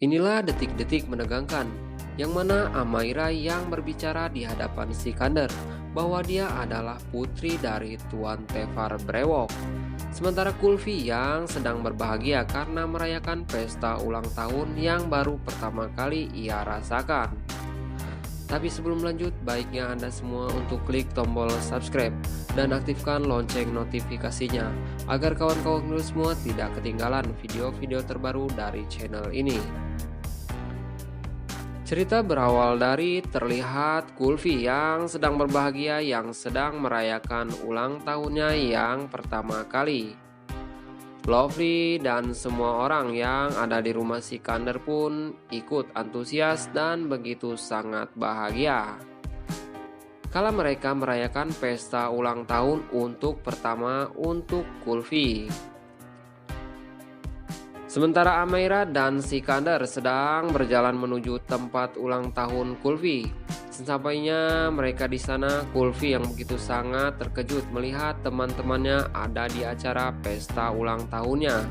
Inilah detik-detik menegangkan, yang mana Amaira yang berbicara di hadapan Sikander bahwa dia adalah putri dari Tuan Tevar Brewok. Sementara Kulfi yang sedang berbahagia karena merayakan pesta ulang tahun yang baru pertama kali ia rasakan. Tapi sebelum lanjut, baiknya Anda semua untuk klik tombol subscribe dan aktifkan lonceng notifikasinya agar kawan-kawan semua tidak ketinggalan video-video terbaru dari channel ini. Cerita berawal dari terlihat Kulfi yang sedang berbahagia yang sedang merayakan ulang tahunnya yang pertama kali. Lovely dan semua orang yang ada di rumah Sikander pun ikut antusias dan begitu sangat bahagia kala mereka merayakan pesta ulang tahun untuk pertama untuk Kulfi. Sementara Amaira dan Sikander sedang berjalan menuju tempat ulang tahun Kulfi. Sesampainya mereka di sana, Kulfi yang begitu sangat terkejut melihat teman-temannya ada di acara pesta ulang tahunnya.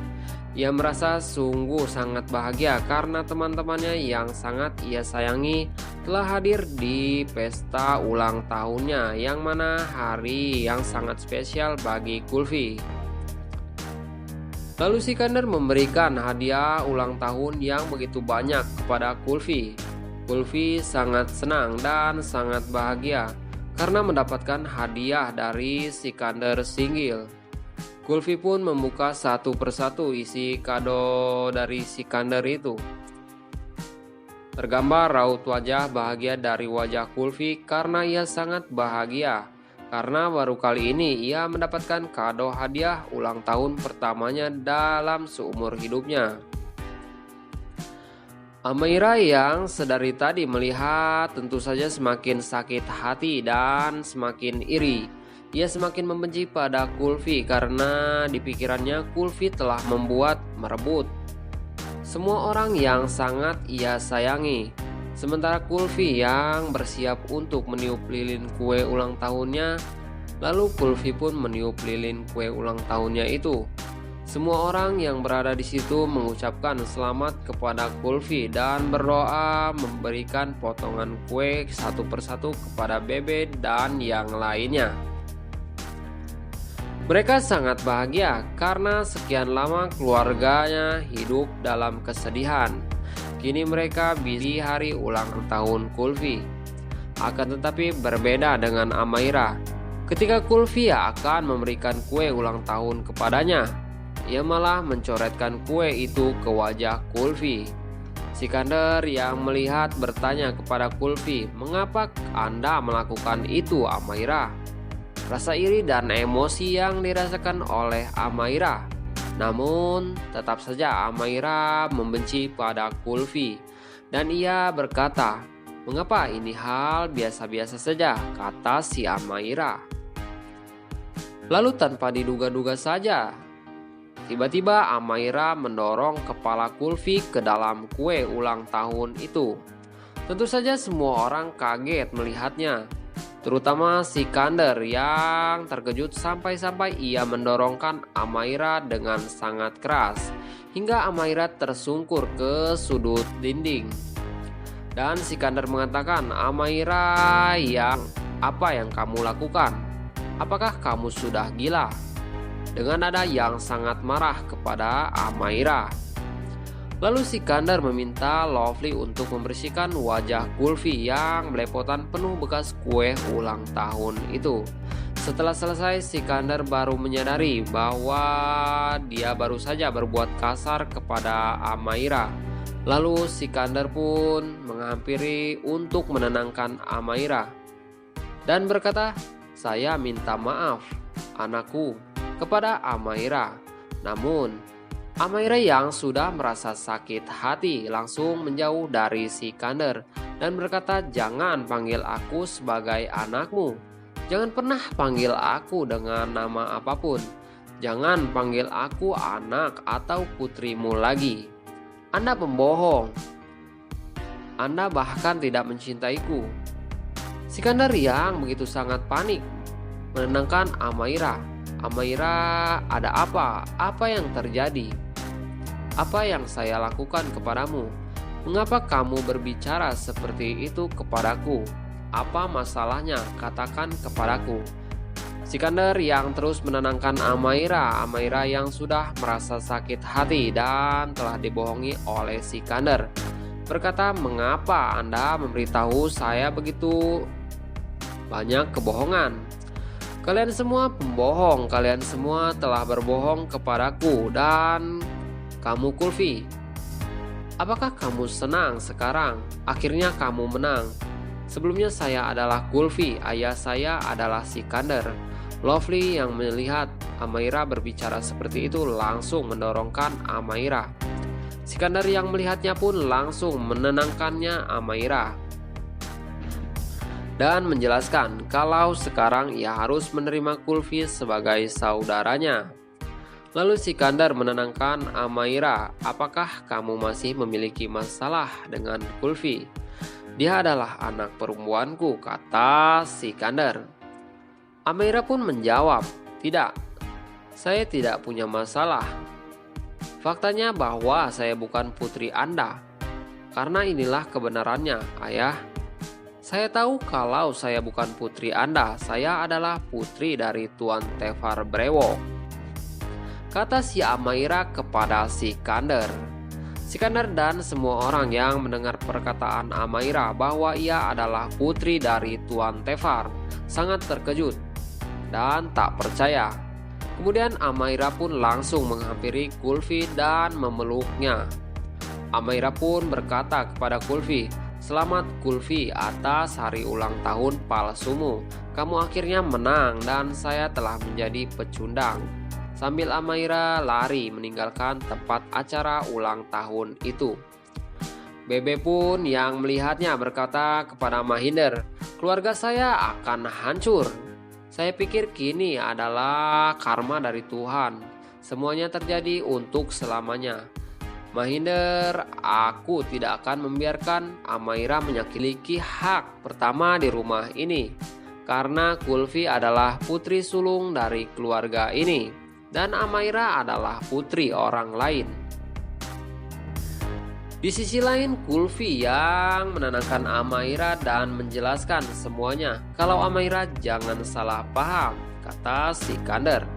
Ia merasa sungguh sangat bahagia karena teman-temannya yang sangat ia sayangi telah hadir di pesta ulang tahunnya, yang mana hari yang sangat spesial bagi Kulfi. Lalu Sikander memberikan hadiah ulang tahun yang begitu banyak kepada Kulfi. Kulfi sangat senang dan sangat bahagia karena mendapatkan hadiah dari Sikander Singgil. Kulfi pun membuka satu persatu isi kado dari Sikander itu. Tergambar raut wajah bahagia dari wajah Kulfi karena ia sangat bahagia karena baru kali ini ia mendapatkan kado hadiah ulang tahun pertamanya dalam seumur hidupnya. Amaira yang sedari tadi melihat tentu saja semakin sakit hati dan semakin iri. Ia semakin membenci pada Kulfi karena di pikirannya Kulfi telah merebut semua orang yang sangat ia sayangi. Sementara Kulfi yang bersiap untuk meniup lilin kue ulang tahunnya, lalu Kulfi pun meniup lilin kue ulang tahunnya itu. Semua orang yang berada di situ mengucapkan selamat kepada Kulfi dan berdoa memberikan potongan kue satu persatu kepada Bebe dan yang lainnya. Mereka sangat bahagia karena sekian lama keluarganya hidup dalam kesedihan. Kini mereka di hari ulang tahun Kulfi. Akan tetapi berbeda dengan Amaira. Ketika Kulfi akan memberikan kue ulang tahun kepadanya, ia malah mencoretkan kue itu ke wajah Kulfi. Sikander yang melihat bertanya kepada Kulfi, "Mengapa Anda melakukan itu, Amaira?" Rasa iri dan emosi yang dirasakan oleh Amaira. Namun tetap saja Amaira membenci pada Kulfi dan ia berkata, "Mengapa ini hal biasa-biasa saja," kata si Amaira. Lalu tanpa diduga-duga saja, tiba-tiba Amaira mendorong kepala Kulfi ke dalam kue ulang tahun itu. Tentu saja semua orang kaget melihatnya, terutama Sikander yang terkejut sampai-sampai ia mendorongkan Amaira dengan sangat keras hingga Amaira tersungkur ke sudut dinding. Dan Sikander mengatakan, "Amaira, apa yang kamu lakukan? Apakah kamu sudah gila?" Dengan nada yang sangat marah kepada Amaira. Lalu Sikander meminta Lovely untuk membersihkan wajah Kulfi yang belepotan penuh bekas kue ulang tahun itu. Setelah selesai, Sikander baru menyadari bahwa dia baru saja berbuat kasar kepada Amaira. Lalu Sikander pun menghampiri untuk menenangkan Amaira dan berkata, "Saya minta maaf, anakku," kepada Amaira. Namun Amaira yang sudah merasa sakit hati langsung menjauh dari Sikander dan berkata, "Jangan panggil aku sebagai anakmu. Jangan pernah panggil aku dengan nama apapun. Jangan panggil aku anak atau putrimu lagi. Anda pembohong. Anda bahkan tidak mencintaiku." Sikander yang begitu sangat panik menenangkan Amaira. "Amaira, ada apa? Apa yang terjadi? Apa yang saya lakukan kepadamu? Mengapa kamu berbicara seperti itu kepadaku? Apa masalahnya? Katakan kepadaku." Sikander yang terus menenangkan Amaira yang sudah merasa sakit hati dan telah dibohongi oleh Sikander, berkata, "Mengapa Anda memberitahu saya begitu banyak kebohongan? Kalian semua pembohong, kalian semua telah berbohong kepadaku dan kamu Kulfi. Apakah kamu senang sekarang? Akhirnya kamu menang. Sebelumnya saya adalah Kulfi, ayah saya adalah Sikander." Lovely yang melihat Amaira berbicara seperti itu langsung mendorongkan Amaira. Sikander yang melihatnya pun langsung menenangkannya Amaira dan menjelaskan kalau sekarang ia harus menerima Kulfi sebagai saudaranya. Lalu Sikander menenangkan Amaira, "Apakah kamu masih memiliki masalah dengan Kulfi? Dia adalah anak perempuanku," kata Sikander. Amaira pun menjawab, "Tidak, saya tidak punya masalah. Faktanya bahwa saya bukan putri Anda. Karena inilah kebenarannya, ayah. Saya tahu kalau saya bukan putri Anda, saya adalah putri dari Tuan Tefar Brewo," kata si Amaira kepada Sikander. Sikander dan semua orang yang mendengar perkataan Amaira bahwa ia adalah putri dari Tuan Tefar sangat terkejut dan tak percaya. Kemudian Amaira pun langsung menghampiri Kulfi dan memeluknya. Amaira pun berkata kepada Kulfi, "Selamat Kulfi atas hari ulang tahun palsumu. Kamu akhirnya menang dan saya telah menjadi pecundang." Sambil Amaira lari meninggalkan tempat acara ulang tahun itu. Bebe pun yang melihatnya berkata kepada Mahinder, "Keluarga saya akan hancur. Saya pikir kini adalah karma dari Tuhan. Semuanya terjadi untuk selamanya. Mahinder, aku tidak akan membiarkan Amaira menyakiti hak pertama di rumah ini. Karena Kulfi adalah putri sulung dari keluarga ini. Dan Amaira adalah putri orang lain." Di sisi lain, Kulfi yang menenangkan Amaira dan menjelaskan semuanya. "Kalau Amaira jangan salah paham," kata Sikander.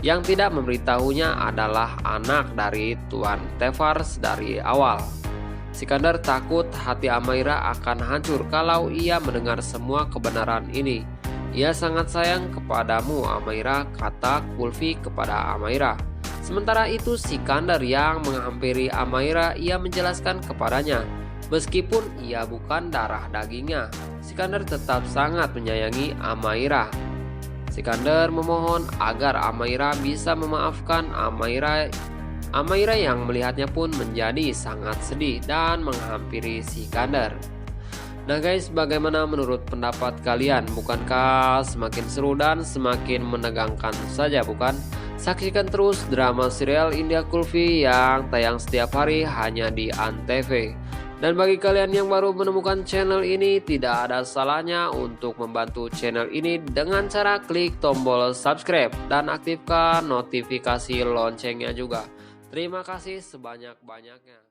Yang tidak memberitahunya adalah anak dari Tuan Tefar dari awal. Sikander takut hati Amaira akan hancur kalau ia mendengar semua kebenaran ini. "Ia sangat sayang kepadamu, Amaira," kata Kulfi kepada Amaira. Sementara itu Sikander yang menghampiri Amaira, ia menjelaskan kepadanya, meskipun ia bukan darah dagingnya, Sikander tetap sangat menyayangi Amaira. Sikander memohon agar Amaira bisa memaafkan Amaira. Amaira yang melihatnya pun menjadi sangat sedih dan menghampiri Sikander. Nah guys, bagaimana menurut pendapat kalian? Bukankah semakin seru dan semakin menegangkan saja, bukan? Saksikan terus drama serial India Kulfi yang tayang setiap hari hanya di ANTV. Dan bagi kalian yang baru menemukan channel ini, tidak ada salahnya untuk membantu channel ini dengan cara klik tombol subscribe dan aktifkan notifikasi loncengnya juga. Terima kasih sebanyak-banyaknya.